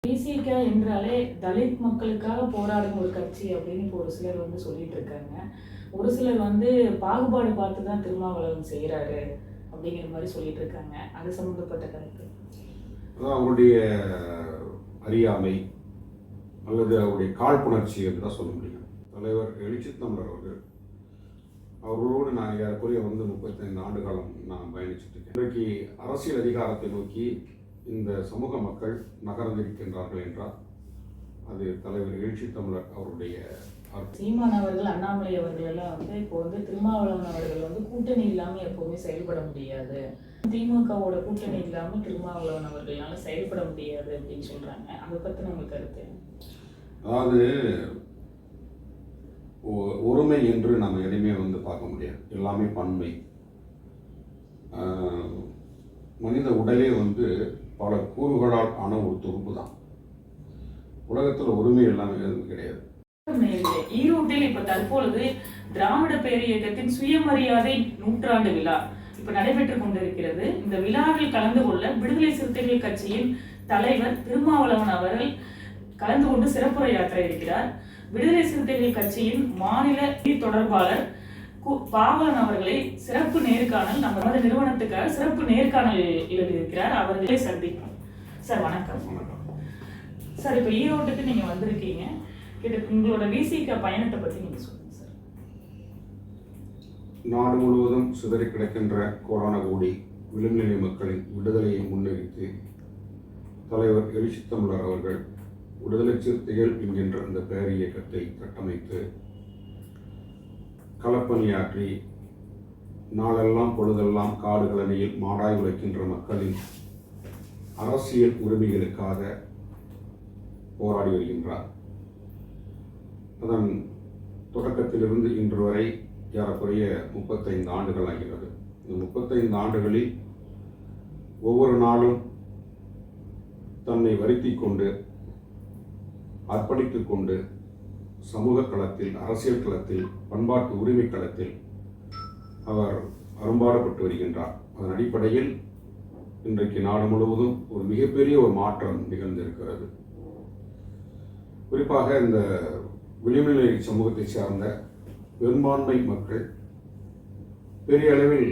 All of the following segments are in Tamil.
விசிக என்றாலே தலித் மக்களுக்காக போராடும் ஒரு கட்சி அப்படின்னு இப்போ ஒரு சிலர் வந்து சொல்லிட்டு இருக்காங்க. ஒரு சிலர் வந்து பாகுபாடு பார்த்து தான் திருமாவளவன் செய்கிறாரு அப்படிங்கிற மாதிரி சொல்லிட்டு இருக்காங்க. அது சம்மந்தப்பட்ட கருத்து. அதான் அவருடைய அறியாமை அல்லது அவருடைய காழ்ப்புணர்ச்சி என்று தான் சொல்ல முடியும். தலைவர் எழுச்சி தமிழர் அவர்களோடு நான் ஏறக்குறைய 35 ஆண்டு காலம் நான் பயணிச்சுட்டு இருக்கேன். இன்றைக்கு அரசியல் அதிகாரத்தை நோக்கி இந்த சமூக மக்கள் நகர்ந்திருக்கின்றார்கள் என்றால் அது தலைவர் எழுச்சி தமிழர் அவருடைய சீமான் அவர்கள், அண்ணாமலை அவர்கள் எல்லாம் வந்து இப்போ வந்து திருமாவளவன் அவர்கள் வந்து கூட்டணி இல்லாமல் எப்பவுமே செயல்பட முடியாது, திமுகவோட கூட்டணி இல்லாமல் திருமாவளவன் அவர்களால செயல்பட முடியாது அப்படின்னு சொல்றாங்க. அதை பத்தின உங்களுக்கு கருத்து? அதாவது ஒருமை என்று நம்ம எதையுமே பார்க்க முடியாது. எல்லாமே பன்மை. மனித உடலே பல கூறுகளால் ஆன ஒரு தொகுப்பு தான். உலகத்தில் ஒருமை எல்லாமே கிடையாது. ஈரோட்டில் இப்ப தற்பொழுது திராவிட பேரியக்கத்தின் சுயமரியாதை நூற்றாண்டு விழா இப்ப நடைபெற்றுக் கொண்டிருக்கிறது. இந்த விழாவில் கலந்து கொள்ள விடுதலை சிறுத்தைகள் கட்சியின் தலைவர் திருமாவளவன் அவர்கள் கலந்து கொண்டு சிறப்புரையாற்ற இருக்கிறார். விடுதலை சிறுத்தைகள் கட்சியின் மாநில தொடர்பாளர் பாவலன் அவர்களை சிறப்பு நேர்காணல் நமது நிறுவனத்துக்காக சிறப்பு நேர்காணல் எழுதியிருக்கிறார். அவர்களை சந்திப்போம். சார் வணக்கம். சார், இப்ப ஈரோட்டுக்கு நீங்க வந்திருக்கீங்க. உங்களோட விசிக பயணத்தை பத்தி நீங்க சொல்லுங்க சார். நாடு முழுவதும் சிதறி கிடக்கின்ற கோடான கோடி விளிம்புநிலை மக்களின் விடுதலையை முன்னிறுத்தி தலைவர் எழுச்சி தமிழர் அவர்கள் விடுதலை சிறுத்தைகள் என்கின்ற அந்த பேர் இயக்கத்தை கட்டமைத்து களப்பணியாற்றி நாளெல்லாம் பொழுதெல்லாம் காடுகளணியில் மாடாய் உழைக்கின்ற மக்களின் அரசியல் உரிமைகளுக்காக போராடி வருகின்றார். அதன் தொடக்கத்திலிருந்து இன்று வரை ஏறக்குறைய 35 ஆண்டுகள் ஆகிறது. இந்த 35 ஆண்டுகளில் ஒவ்வொரு நாளும் தன்னை வருத்தி கொண்டு அர்ப்பணித்துக் கொண்டு சமூக களத்தில், அரசியல் களத்தில், பண்பாட்டு உரிமை களத்தில் அவர் அரும்பாடுபட்டு வருகின்றார். அதன் அடிப்படையில் இன்றைக்கு நாடு முழுவதும் ஒரு மிகப்பெரிய ஒரு மாற்றம் நிகழ்ந்திருக்கிறது. குறிப்பாக இந்த விளிம்புநிலை சமூகத்தை சார்ந்த பெரும்பான்மை மக்கள் பெரிய அளவில்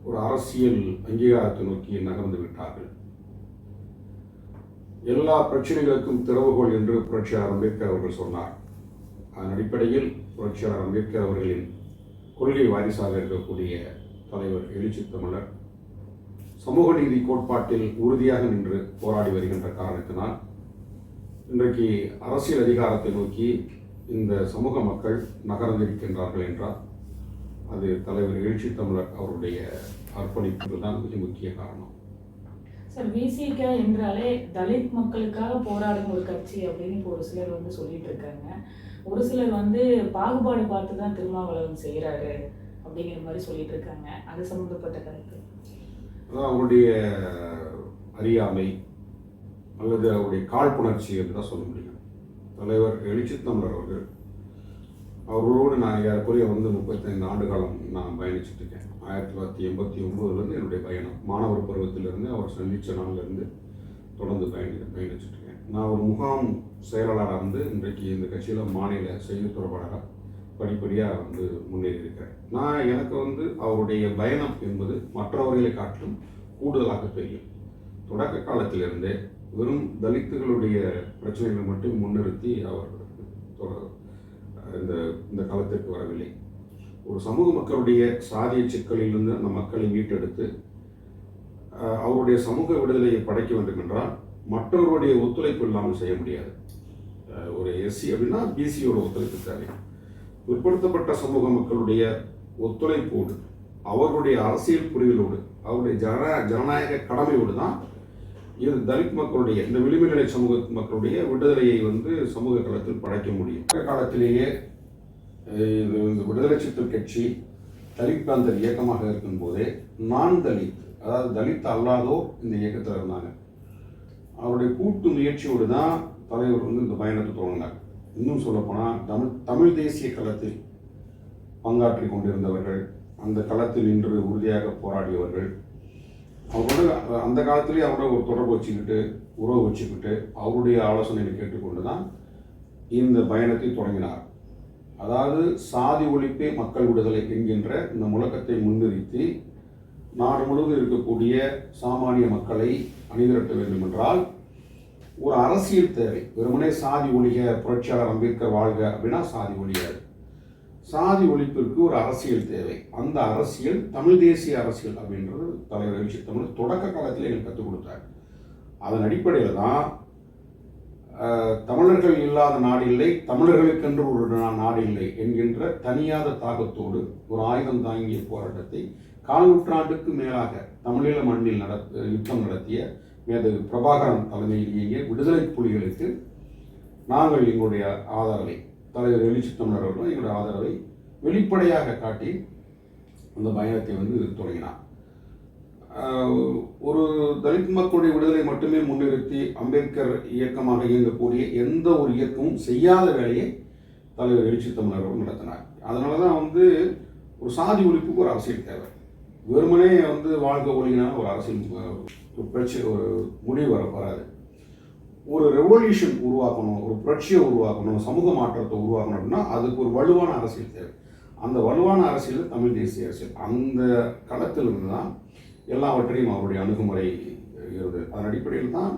ஒரு அரசியல் அங்கீகாரத்தை நோக்கி நகர்ந்து விட்டார்கள். எல்லா பிரச்சனைகளுக்கும் திறவுகோல் என்று புரட்சியாளர் அம்பேத்கர் அவர்கள் சொன்னார். அதன் அடிப்படையில் புரட்சியாளர் அம்பேத்கர் அவர்களின் கொள்கை வாரிசாக இருக்கக்கூடிய தலைவர் எழுச்சி தமிழர் சமூக நீதி கோட்பாட்டில் உறுதியாக நின்று போராடி வருகின்ற காரணத்தினால் இன்றைக்கு அரசியல் அதிகாரத்தை நோக்கி இந்த சமூக மக்கள் நகர்ந்திருக்கின்றார்கள் என்றால் அது தலைவர் எழுச்சி தமிழர் அவருடைய அர்ப்பணிப்பு தான் மிக முக்கிய காரணம். சார், விசிக என்றாலே தலித் மக்களுக்காக போராடும் ஒரு கட்சி அப்படின்னு இப்போ ஒரு சிலர் வந்து சொல்லிட்டு இருக்காங்க. ஒரு சிலர் வந்து பாகுபாடு பார்த்து தான் திருமாவளவன் செய்கிறாரு அப்படிங்கிற மாதிரி சொல்லிட்டு இருக்காங்க. அது சம்மந்தப்பட்ட கருத்து? அதான் அவருடைய அறியாமை அல்லது அவருடைய காழ்ப்புணர்ச்சி என்று தான் சொல்ல முடியும். தலைவர் எழுச்சி தமிழர் அவர்களோடு நான் ஏறக்குறைய 35 ஆண்டு காலம் நான் பயணிச்சுட்டு இருக்கேன். 1989 என்னுடைய பயணம். மாணவர் பருவத்திலிருந்து அவர் சந்தித்த நாளிலிருந்து தொடர்ந்து பயணிச்சுட்டு இருக்கேன். நான் ஒரு முகாம் செயலாளராக இன்றைக்கு இந்த கட்சியில் மாநில செய்தி தொடர்பாளராக படிப்படியாக முன்னேறி இருக்கிறேன். நான் எனக்கு அவருடைய பயணம் என்பது மற்றவர்களை காட்டிலும் கூடுதலாக தெரியும். தொடக்க காலத்திலிருந்தே வெறும் தலித்துகளுடைய பிரச்சனைகளை மட்டும் முன்னிறுத்தி அவர் இந்த காலத்திற்கு வரவில்லை. ஒரு சமூக மக்களுடைய சாதிய சிக்கலிலிருந்து அந்த மக்களை மீட்டெடுத்து அவருடைய சமூக விடுதலையை படைக்க வேண்டும் என்றால் மற்றவருடைய ஒத்துழைப்பு இல்லாமல் செய்ய முடியாது. ஒரு எஸ்சி அப்படின்னா பிசியோட ஒத்துழைப்பு தேவை. பிற்படுத்தப்பட்ட சமூக மக்களுடைய ஒத்துழைப்போடு, அவர்களுடைய அரசியல் புரிதலோடு, அவருடைய ஜனநாயக கடமையோடு தான் இது தலித் மக்களுடைய, இந்த விளிம்புநிலை சமூக மக்களுடைய விடுதலையை சமூக களத்தில் படைக்க முடியும். காலத்திலேயே இந்த விடுதலை சிறுத்தைகள் கட்சி தலித் பிராந்தர் இயக்கமாக இருக்கும் போதே நான் தலித், அதாவது தலித் அல்லாதோர் இந்த இயக்கத்தில் இருந்தாங்க. அவருடைய கூட்டு முயற்சியோடு தான் தலைவர் இந்த பயணத்தை தொடங்கினார். இன்னும் சொல்லப்போனால் தமிழ் தேசிய களத்தில் பங்காற்றி கொண்டிருந்தவர்கள், அந்த களத்தில் நின்று உறுதியாக போராடியவர்கள், அவரோட அந்த காலத்திலேயே அவரோட ஒரு தொடர்பு வச்சுக்கிட்டு உறவு வச்சுக்கிட்டு அவருடைய ஆலோசனைகளை கேட்டுக்கொண்டு தான் இந்த பயணத்தை தொடங்கினார். அதாவது சாதி ஒழிப்பே மக்கள் விடுதலை என்கின்ற இந்த முழக்கத்தை முன்னிறுத்தி நாடு முழுவதும் இருக்கக்கூடிய சாமானிய மக்களை அணிதிரட்ட வேண்டும் என்றால் ஒரு அரசியல் தேவை. வெறுமனே சாதி ஒழிக, புரட்சியாளர் அம்பேத்கர் வாழ்க அப்படின்னா சாதி ஒழியாது. சாதி ஒழிப்பிற்கு ஒரு அரசியல் தேவை. அந்த அரசியல் தமிழ் தேசிய அரசியல் அப்படின்றது தலைவர் எழுச்சி தமிழ் தொடக்க காலத்தில் எங்களுக்கு கற்றுக் கொடுத்தார். அதன் அடிப்படையில் தான் தமிழர்கள் இல்லாத நாடு இல்லை, தமிழர்களுக்கென்று ஒரு நாடு இல்லை என்கின்ற தனியாத தாகத்தோடு ஒரு ஆயுதம் தாங்கிய போராட்டத்தை கால் நூற்றாண்டுக்கு மேலாக தமிழீழ மண்ணில் யுத்தம் நடத்திய மேதகு பிரபாகரன் தலைமையிலேயே விடுதலை புலிகளுக்கு நாங்கள் எங்களுடைய ஆதரவை, தலைவர் எழுச்சி தமிழர் அவர்கள் எங்களுடைய ஆதரவை வெளிப்படையாக காட்டி அந்த பயணத்தை தொடங்கினார். ஒரு தலித் மக்களுடைய விடுதலை மட்டுமே முன்னிறுத்தி அம்பேத்கர் இயக்கமாக இயங்கக்கூடிய எந்த ஒரு இயக்கமும் செய்யாத வேலையை தலைவர் எழுச்சி தமிழர் அவர்கள் நடத்தினார். அதனால தான் ஒரு சாதி ஒழிப்புக்கு ஒரு அரசியல் தேவை. வெறுமனே வாழ்க்கை ஒழினா ஒரு அரசியல் பிரச்சனை ஒரு முடிவு வராது. ஒரு ரெவல்யூஷன் உருவாக்கணும், ஒரு புரட்சியை உருவாக்கணும், சமூக மாற்றத்தை உருவாக்கணும் அப்படின்னா அதுக்கு ஒரு வலுவான அரசியல் தேவை. அந்த வலுவான அரசியல் தமிழ் தேசிய அரசியல். அந்த களத்திலிருந்து தான் எல்லாவற்றையும் அவருடைய அணுகுமுறை இருந்தது. அதன் அடிப்படையில் தான்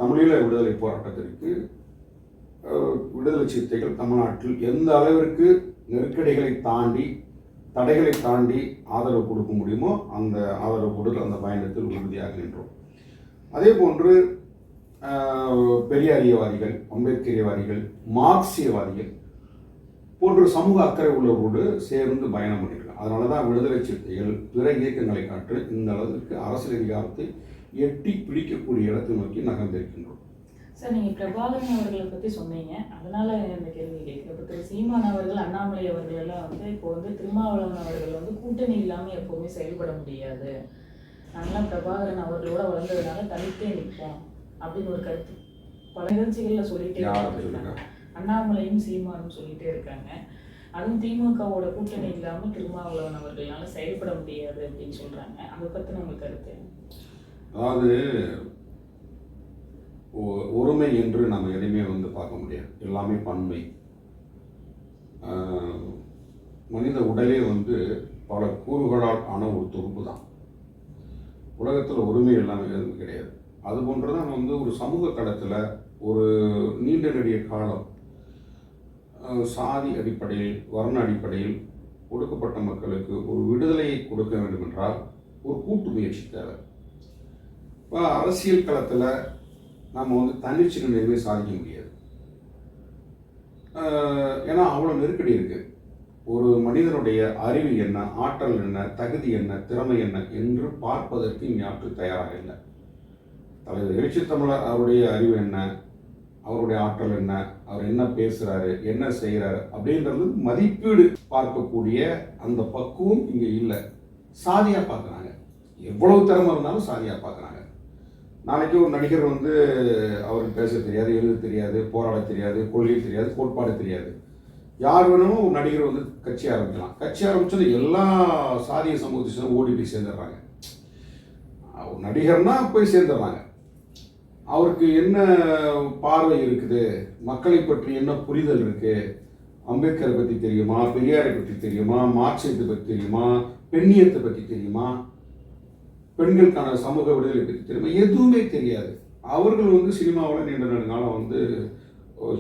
தமிழீழ விடுதலை போராட்டத்திற்கு விடுதலை சிறுத்தைகள் தமிழ்நாட்டில் எந்த அளவிற்கு நெருக்கடிகளை தாண்டி, தடைகளை தாண்டி ஆதரவு கொடுக்க முடியுமோ அந்த ஆதரவு கொடுத்து அந்த பயணத்தில் உறுதியாக நின்றோம். அதே போன்று பெரியாரியவாதிகள், அம்பேத்கரியவாதிகள், மார்க்சியவாதிகள் போன்ற சமூக அக்கறை உள்ளவரோடு சேர்ந்து பயணம் பண்ணியிருக்காங்க. அதனால தான் விடுதலை சிறுத்தைகள் பிற இயக்கங்களை காட்டு இந்த அளவுக்கு அரசியல் அதிகாரத்தை எட்டி பிடிக்கக்கூடிய இடத்தை நோக்கி நகர்ந்திருக்கின்றோம். சார், நீங்கள் பிரபாகரன் அவர்களை பற்றி சொன்னீங்க, அதனால இந்த கேள்வி கேட்குறேன். இப்போ சீமான் அவர்கள், அண்ணாமலை அவர்கள் எல்லாம் இப்போ திருமாவளவன் அவர்கள் கூட்டணி இல்லாமல் எப்போவுமே செயல்பட முடியாது, நாங்களாம் பிரபாகரன் அவர்களோட வளர்ந்ததுனால தனித்தே நிற்போம் அப்படின்னு ஒரு கருத்து பல நிகழ்ச்சிகளில் சொல்லிட்டே இருக்காங்க. அண்ணாமலையும் சீமானும் சொல்லிட்டே இருக்காங்க. அதுவும் திமுகவோட கூட்டணி இல்லாமல் திருமாவளவன் அவர்களால செயல்பட முடியாது அப்படின்னு சொல்றாங்க. அதை பற்றி உங்களுக்கு கருத்து? அதாவது ஒருமை என்று நம்ம எதையுமே பார்க்க முடியாது. எல்லாமே பன்மை. மனித உடலே பல கூறுகளால் ஆன ஒரு தொகுப்பு தான். உலகத்தில் ஒருமை எல்லாமே எதுவும் கிடையாது. அது போன்றுதான் ஒரு சமூக களத்தில் ஒரு நீண்ட நெடிய காலம் சாதி அடிப்படையில், வர்ண அடிப்படையில் ஒடுக்கப்பட்ட மக்களுக்கு ஒரு விடுதலையை கொடுக்க வேண்டும் என்றால் ஒரு கூட்டு முயற்சி தேவை. இப்போ அரசியல் களத்தில் நம்ம தன்னிச்சு எதுவுமே சாதிக்க முடியாது. ஏன்னா அவ்வளோ நெருக்கடி இருக்குது. ஒரு மனிதனுடைய அறிவு என்ன, ஆற்றல் என்ன, தகுதி என்ன, திறமை என்ன என்று பார்ப்பதற்கு யாரும் தயாராக இல்லை. தலைவர் எழுச்சி தமிழர் அவருடைய அறிவு என்ன, அவருடைய ஆற்றல் என்ன, அவர் என்ன பேசுகிறாரு, என்ன செய்கிறாரு அப்படின்றது மதிப்பீடு பார்க்கக்கூடிய அந்த பக்குவம் இங்கே இல்லை. சாதியாக பார்க்குறாங்க. எவ்வளவு திறமை இருந்தாலும் சாதியாக பார்க்குறாங்க. நாளைக்கு ஒரு நடிகர் அவருக்கு பேச தெரியாது, எழுத தெரியாது, போராட தெரியாது, கொள்கை தெரியாது, கோட்பாடு தெரியாது. யார் வேணுமோ ஒரு நடிகர் கட்சி ஆரம்பிக்கலாம். கட்சி ஆரம்பிச்சது எல்லா சாதிய சமூகத்தை ஓடி போய் சேர்ந்துடுறாங்க. நடிகர்னா போய் சேர்ந்துடுறாங்க. அவருக்கு என்ன பார்வை இருக்குது, மக்களை பற்றி என்ன புரிதல் இருக்குது, அம்பேத்கரை பற்றி தெரியுமா, பெரியாரை பற்றி தெரியுமா, மார்க்சியத்தை பற்றி தெரியுமா, பெண்ணியத்தை பற்றி தெரியுமா, பெண்களுக்கான சமூக விடுதலை பற்றி தெரியுமா, எதுவுமே தெரியாது. அவர்கள் சினிமாவில் நீண்ட நெடுங்காலம்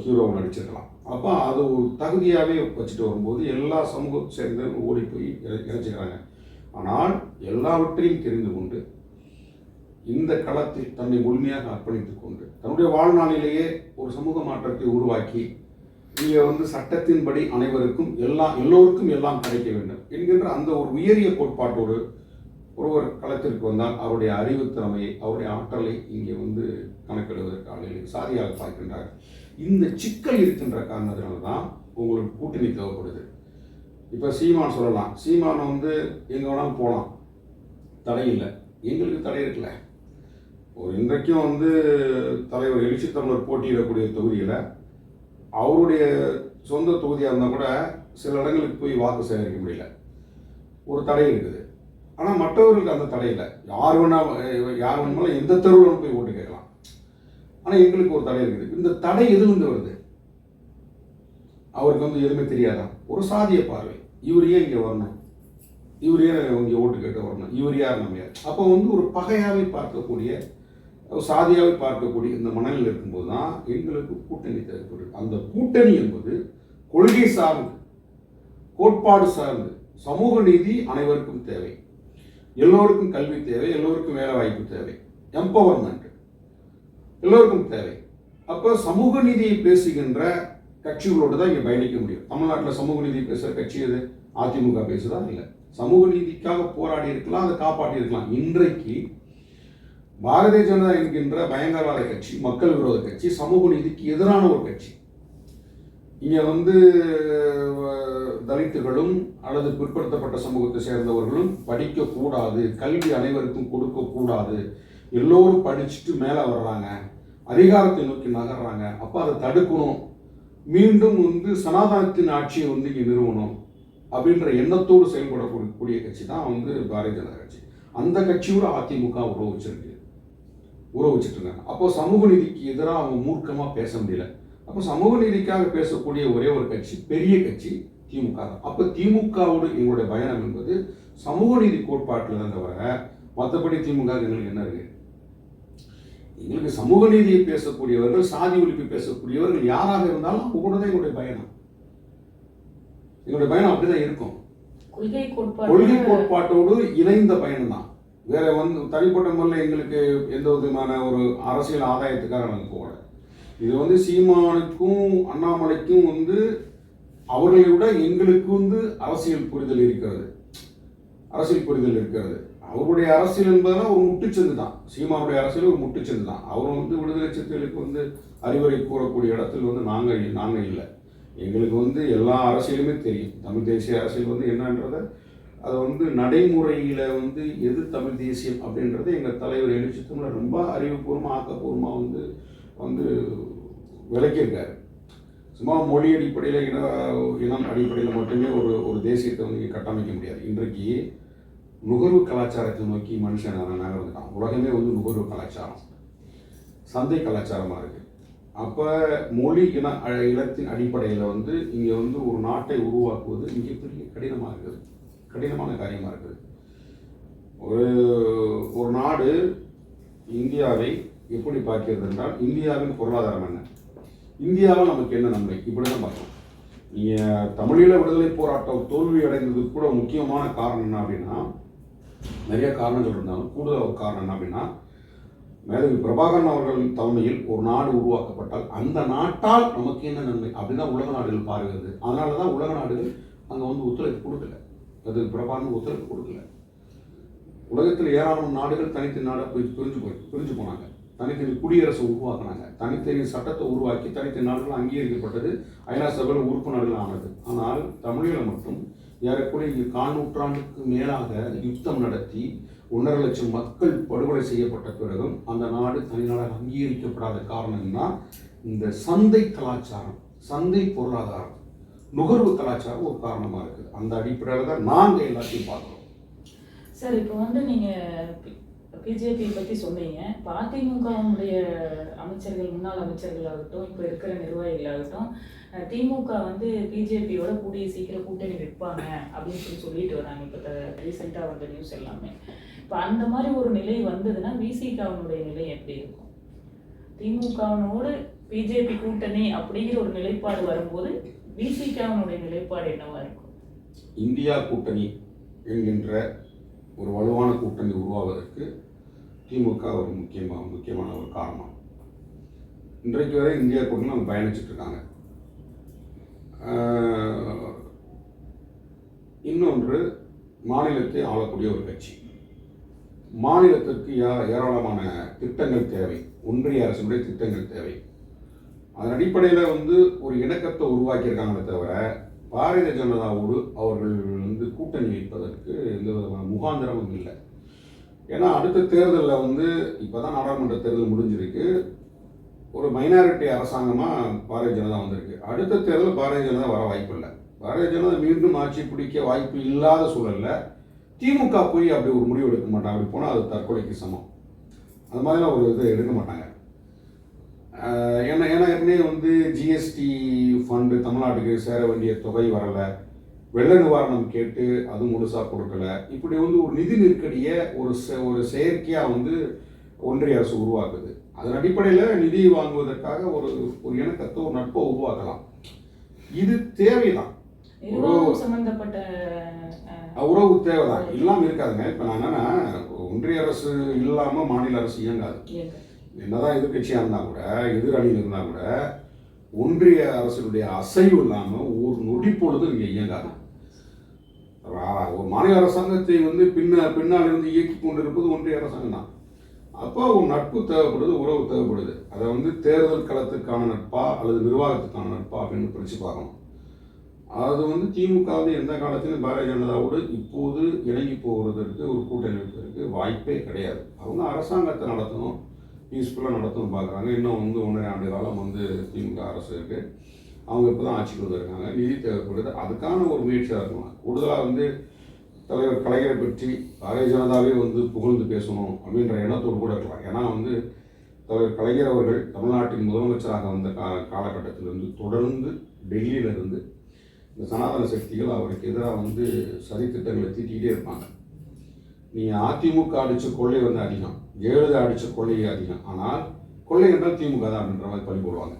ஹீரோவை நடிச்சிருக்கலாம். அப்போ அது ஒரு தகுதியாகவே வச்சுட்டு வரும்போது எல்லா சமூகத்தை சேர்ந்து ஓடி போய் இணைச்சிக்கிறாங்க. ஆனால் எல்லாவற்றையும் தெரிந்து கொண்டு இந்த களத்தில் தன்னை முழுமையாக அர்ப்பணித்துக் கொண்டு தன்னுடைய வாழ்நாளிலேயே ஒரு சமூக மாற்றத்தை உருவாக்கி இங்கே சட்டத்தின்படி அனைவருக்கும் எல்லோருக்கும் எல்லாம் கிடைக்க வேண்டும் என்கின்ற அந்த ஒரு உயரிய கோட்பாட்டோடு ஒருவர் களத்திற்கு வந்தால் அவருடைய அறிவு திறமையை, அவருடைய ஆற்றலை இங்கே கணக்கெடுவதற்கு ஆளுநர் சாதியாக பார்க்கின்றார். இந்த சிக்கல் இருக்கின்ற காரணத்தினால தான் உங்களுக்கு கூட்டணி தேவைப்படுது. இப்போ சீமான் சொல்லலாம், சீமான் எங்கே வேணாலும் போகலாம், தடை இல்லை. எங்களுக்கு தடை இருக்குல்ல. ஒரு இன்றைக்கும் தலைவர் எழுச்சி தமிழர் போட்டியிடக்கூடிய தொகுதியில் அவருடைய சொந்த தொகுதியாக இருந்தால் கூட சில இடங்களுக்கு போய் வாக்கு சேகரிக்க முடியல. ஒரு தடை இருக்குது. ஆனால் மற்றவர்களுக்கு அந்த தடை இல்லை. யார் வேணாலும் எந்த தெருவில் போய் ஓட்டு கேட்கலாம். ஆனால் எங்களுக்கு ஒரு தடை இருக்குது. இந்த தடை எதுலேருந்து வருது? அவருக்கு வந்து எதுவுமே தெரியாதா? ஒரு சாதிய பார்வை. இவர் ஏன் இங்கே வரணும், இவர் ஏன் இங்கே ஓட்டு கேட்டு வரணும், இவர் யார் நம்ம யார்? அப்போ வந்து ஒரு பகையாவை பார்க்கக்கூடிய, சாதியாவை பார்க்கக்கூடிய இந்த மனநிலையில் இருக்கும்போது தான் எங்களுக்கு கூட்டணி தேவைப்படுது. அந்த கூட்டணி என்பது கொள்கை சார்ந்து, கோட்பாடு சார்ந்து, சமூக நீதி அனைவருக்கும் தேவை, எல்லோருக்கும் கல்வி தேவை, எல்லோருக்கும் வேலை வாய்ப்பு தேவை, எம்பவர்மெண்ட் எல்லோருக்கும் தேவை. அப்போ சமூக நீதியை பேசுகின்ற கட்சிகளோடு தான் இங்கே பயணிக்க முடியும். தமிழ்நாட்டில் சமூக நீதி பேசுகிற கட்சி எது? அதிமுக பேசுதா? இல்லை. சமூக நீதிக்காக போராடி இருக்கலாம், அதை காப்பாற்றி இருக்கலாம். இன்றைக்கு பாரதிய ஜனதா என்கின்ற பயங்கரவாத கட்சி, மக்கள் விரோத கட்சி, சமூக நீதிக்கு எதிரான ஒரு கட்சி. இங்கே வந்து தலித்துகளும் அல்லது பிற்படுத்தப்பட்ட சமூகத்தை சேர்ந்தவர்களும் படிக்கக்கூடாது, கல்வி அனைவருக்கும் கொடுக்கக்கூடாது, எல்லோரும் படிச்சுட்டு மேலே வர்றாங்க, அதிகாரத்தை நோக்கி நகர்றாங்க, அப்போ அதை தடுக்கணும், மீண்டும் வந்து சனாதனத்தின் ஆட்சியை வந்து இங்கே நிறுவனம் அப்படின்ற எண்ணத்தோடு செயல்படக்கூடிய கட்சி தான் வந்து பாரதிய ஜனதா கட்சி. அந்த கட்சியோட அதிமுக உறவு வச்சுட்டு இருக்காங்க. அப்போ சமூக நீதிக்கு எதிராக அவங்க மூர்க்கமாக பேச முடியல. அப்போ சமூக நீதிக்காக பேசக்கூடிய ஒரே ஒரு கட்சி, பெரிய கட்சி திமுக தான். அப்போ திமுகவோடு எங்களுடைய பயணம் என்பது சமூக நீதி கோட்பாட்டில் தான் தவிர மற்றபடி திமுக எங்களுக்கு என்ன இருக்கு? எங்களுக்கு சமூக நீதியை பேசக்கூடியவர்கள், சாதி ஒழிப்பு பேசக்கூடியவர்கள் யாராக இருந்தாலும் அவங்க கூட தான் எங்களுடைய பயணம். எங்களுடைய பயணம் அப்படிதான் இருக்கும். கொள்கை கோட்பாட்டோடு இணைந்த பயணம் தான். வேற வந்து தனிப்பட்ட முறையில் எங்களுக்கு எந்த விதமான ஒரு அரசியல் ஆதாயத்துக்காக நாங்கள் போகல. இது வந்து சீமானுக்கும் அண்ணாமலைக்கும் வந்து அவர்களை விட எங்களுக்கு வந்து அரசியல் புரிதல் இருக்கிறது. அவருடைய அரசியல் என்பதெல்லாம் ஒரு முட்டுச்சந்து தான். சீமானுடைய அரசியல் ஒரு முட்டுச்சந்து தான். அவர் வந்து விடுதலை சிறுத்தைகளுக்கு வந்து அறிவுரை கூறக்கூடிய இடத்தில் வந்து நாங்கள் இல்லை. எங்களுக்கு வந்து எல்லா அரசியலுமே தெரியும். தமிழ் தேசிய அரசியல் வந்து என்னன்றதை அதை வந்து நடைமுறையில் வந்து எது தமிழ் தேசியம் அப்படின்றத எங்கள் தலைவர் எழுச்சி தமிழர் ரொம்ப அறிவுபூர்வமாக, ஆக்கப்பூர்வமாக வந்து விளக்கியிருக்காரு. சும்மா மொழி அடிப்படையில், இனம் அடிப்படையில் மட்டுமே ஒரு தேசியத்தை வந்து கட்டமைக்க முடியாது. இன்றைக்கு நுகர்வு கலாச்சாரத்தை நோக்கி மனுஷன் நகர்ந்துட்டான். உலகமே வந்து நுகர்வு கலாச்சாரம், சந்தை கலாச்சாரமாக இருக்குது. அப்போ மொழி இனத்தின் அடிப்படையில் வந்து இங்கே வந்து ஒரு நாட்டை உருவாக்குவது மிகப்பெரிய கடினமான காரியமாக இருக்குது. ஒரு நாடு இந்தியாவை எப்படி பார்க்கிறது என்றால், இந்தியாவின் பொருளாதாரம் என்ன, இந்தியாவில் நமக்கு என்ன நன்மை, இப்படி தான் பார்க்கணும். நீங்கள் தமிழீழ விடுதலை போராட்டம் தோல்வி அடைந்ததுக்கு கூட முக்கியமான காரணம் என்ன அப்படின்னா, நிறைய காரணம் சொல்லியிருந்தாலும் கூடுதல் ஒரு காரணம் என்ன அப்படின்னா, மேதவி பிரபாகரன் அவர்கள் தலைமையில் ஒரு நாடு உருவாக்கப்பட்டால் அந்த நாட்டால் நமக்கு என்ன நன்மை அப்படின்னு உலக நாடுகள் பார்க்கிறது. அதனால தான் உலக நாடுகள் அங்கே வந்து ஒத்துழைப்பு கொடுக்கல. அது பிரபாகரன் ஒத்துழைப்பு கொடுக்கல. உலகத்தில் ஏராளமான நாடுகள் தனித்தனி நாடாக பிரிஞ்சு போனாங்க. தனித்தனி குடியரசு உருவாக்கினாங்க. தனித்தனி சட்டத்தை உருவாக்கி தனித்தனி நாடுகள் அங்கீகரிக்கப்பட்டது, ஐநா சபையில் உறுப்பு நாடுகள் ஆனது. ஆனால் தமிழீழம் மட்டும் ஏறக்குறைய 4 நூற்றாண்டுக்கு மேலாக யுத்தம் நடத்தி 1.5 லட்சம் மக்கள் படுகொலை செய்யப்பட்ட பிறகும் அந்த நாடு தனிநாடாக அங்கீகரிக்கப்படாத காரணம்னா இந்த சந்தை கலாச்சாரம், சந்தை பொருளாதாரம், நுகர்வு கலாச்சாரம் ஒரு காரணமாக இருக்குது. அந்த அடிப்படையில் தான் நாங்கள் எல்லாத்தையும் பார்க்குறோம். சார், இப்போ வந்து நீங்கள் பிஜேபி பற்றி சொன்னீங்க. இப்போ அதிமுகவுடைய அமைச்சர்கள், முன்னாள் அமைச்சர்களாகட்டும், இப்போ இருக்கிற நிர்வாகிகளாகட்டும், திமுக வந்து பிஜேபியோட கூடிய சீக்கிரம் கூட்டணி வைப்பாங்க அப்படின்னு சொல்லிட்டு வராங்க. இப்போ ரீசெண்டாக வந்த நியூஸ் எல்லாமே. இப்போ அந்த மாதிரி ஒரு நிலை வந்ததுன்னா விசிகாவினுடைய நிலை எப்படி இருக்கும்? திமுகவினோடு பிஜேபி கூட்டணி அப்படிங்கிற ஒரு நிலைப்பாடு வரும்போது விசிகாவினுடைய நிலைப்பாடு என்னவா இருக்கும்? இந்தியா கூட்டணி என்கின்ற ஒரு வலுவான கூட்டணி உருவாவதற்கு திமுக ஒரு முக்கியமான ஒரு காரணம். இன்றைக்கு வரை இந்தியா கூட்டணி அவங்க பயணிச்சுட்டு இருக்காங்க. இன்னொன்று, மாநிலத்தை ஆளக்கூடிய ஒரு கட்சி. மாநிலத்திற்கு ஏராளமான திட்டங்கள் தேவை, ஒன்றிய அரசினுடைய திட்டங்கள் தேவை. அதன் அடிப்படையில் வந்து ஒரு இணக்கத்தை உருவாக்கியிருக்காங்களே தவிர பாரதிய ஜனதாவோடு அவர்கள் வந்து கூட்டணி வைப்பதற்கு எந்த விதமான முகாந்திரமும் இல்லை. ஏன்னா அடுத்த தேர்தலில் வந்து இப்போ தான் நாடாளுமன்ற தேர்தல் முடிஞ்சிருக்கு. ஒரு மைனாரிட்டி அரசாங்கமாக பாரதிய ஜனதா வந்திருக்கு. அடுத்த தேர்தல் பாரதிய ஜனதா வர வாய்ப்பு இல்லை. பாரதிய ஜனதா மீண்டும் ஆட்சி பிடிக்க வாய்ப்பு இல்லாத சூழலில் திமுக போய் அப்படி ஒரு முடிவு எடுக்க மாட்டாங்க. அப்படி போனால் அது தற்கொலைக்கு சமம். அது மாதிரிலாம் ஒரு இதை எடுக்க மாட்டாங்க. ஏன்னா ஏற்கனவே வந்து ஜிஎஸ்டி ஃபண்டு தமிழ்நாட்டுக்கு சேர வேண்டிய தொகை வரலை, வெள்ள நிவாரணம் கேட்டு அது முழுசாக கொடுக்கல. இப்படி வந்து ஒரு நிதி நெருக்கடியை ஒரு செயற்கையாக வந்து ஒன்றிய அரசு உருவாக்குது. அதன் அடிப்படையில் நிதி வாங்குவதற்காக ஒரு இணக்கத்தை ஒரு நட்பை உருவாக்கலாம். இது தேவைதான், சம்பந்தப்பட்ட உறவு தேவைதான், இல்லாமல் இருக்காதுங்க. இப்போ நான் என்னன்னா, ஒன்றிய அரசு இல்லாமல் மாநில அரசு இயங்காது. என்னதான் எதிர்கட்சியாக இருந்தால் கூட, எதிரணியில் இருந்தால் கூட, ஒன்றிய அரசுடைய அசைவு இல்லாமல் ஒரு நொடி பொழுது இங்கே இயங்காது. ஒரு மாநில அரசாங்கத்தை வந்து பின்னால் இருந்து இயக்கி கொண்டிருப்பது ஒன்றிய அரசாங்கம் தான். அப்போ ஒரு நட்பு தேவைப்படுது, உறவு தேவைப்படுது. அதை வந்து தேர்தல் களத்துக்கான நட்பா அல்லது நிர்வாகத்துக்கான நட்பா அப்படின்னு பிரித்து பார்க்கணும். அது வந்து திமுக எந்த காலத்திலும் பாரதிய ஜனதாவோடு இப்போது இணங்கி போவதற்கு ஒரு கூட்டணி வைப்பதற்கு வாய்ப்பே கிடையாது. அவங்க அரசாங்கத்தை நடத்தணும், பீஸ்ஃபுல்லாக நடத்தணும் பார்க்குறாங்க. இன்னும் வந்து 1.5 ஆண்டு காலம் வந்து திமுக அரசு இருக்குது. அவங்க இப்போ தான் ஆட்சிக்கு வந்திருக்காங்க. நிதி தேவைப்படுது, அதுக்கான ஒரு முயற்சியாக இருக்கணும். கூடுதலாக வந்து தலைவர் கலைஞரை பற்றி பாரதிய ஜனதாவே வந்து புகழ்ந்து பேசணும் அப்படின்ற எண்ணத்தோடு கூட இருக்கலாம். ஏன்னா வந்து தலைவர் கலைஞர் அவர்கள் தமிழ்நாட்டின் முதலமைச்சராக வந்த காலகட்டத்திலிருந்து தொடர்ந்து டெல்லியிலிருந்து இந்த சனாதன சக்திகள் அவருக்கு எதிராக வந்து சதித்திட்டங்களை தீட்டிக்கிட்டே இருப்பாங்க. நீங்கள் அதிமுக அடித்த கொள்ளை வந்து அதிகம், ஜெயலலிதா அடித்த கொள்ளை அதிகம், ஆனால் கொள்ளை என்றால் திமுக தான் அப்படின்ற மாதிரி பழி போடுவாங்க.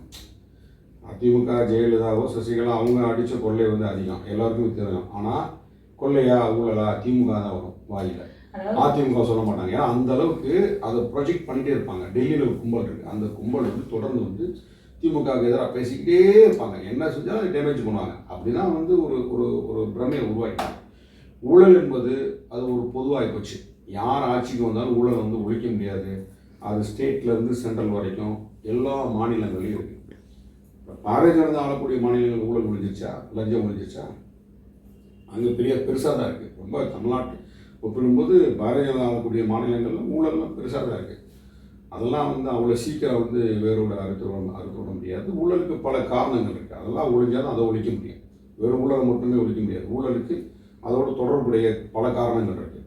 அதிமுக ஜெயலலிதாவோ சசிகலா அவங்க அடித்த கொள்ளை வந்து அதிகம், எல்லாருக்குமே தெரியும். ஆனால் கொள்ளையா ஊழலா திமுக தான் வரும் வாயில, அதிமுக சொல்ல மாட்டாங்க. ஏன்னா அந்த அளவுக்கு அதை ப்ரொஜெக்ட் பண்ணிட்டே இருப்பாங்க. டெல்லியில் ஒரு கும்பல் இருக்குது, அந்த கும்பல் வந்து தொடர்ந்து வந்து திமுகவுக்கு எதிராக பேசிக்கிட்டே இருப்பாங்க. என்ன செஞ்சாலும் அதை டேமேஜ் பண்ணுவாங்க. அப்படிதான் வந்து ஒரு பிரமையை உருவாக்கிட்டாங்க. ஊழல் என்பது அது ஒரு பொதுவாகி போச்சு. யார் ஆட்சிக்கு வந்தாலும் ஊழல் வந்து ஒழிக்க முடியாது. அது ஸ்டேட்லேருந்து சென்ட்ரல் வரைக்கும் எல்லா மாநிலங்களையும் இருக்குது. பாரதிய ஜனதா ஆளக்கூடிய மாநிலங்கள் ஊழல் ஒழிஞ்சிருச்சா, லஞ்சம் ஒழிஞ்சிருச்சா? அங்கே பெருசாக தான் இருக்குது. ரொம்ப தமிழ்நாட்டு ஒப்பிடும்போது பாரதிய ஜனதா ஆளக்கூடிய மாநிலங்களில் ஊழல்லாம் பெருசாக தான் இருக்குது. அதெல்லாம் வந்து அவ்வளோ சீக்கிரம் வந்து வேரோட அறுத்துவிட முடியாது. ஊழலுக்கு பல காரணங்கள் இருக்குது. அதெல்லாம் ஒழிஞ்சாலும் அதை ஒழிக்க முடியும். வெறும் ஊழலை மட்டுமே ஒழிக்க முடியாது. ஊழலுக்கு அதோட தொடர்புடைய பல காரணங்கள் இருக்குது.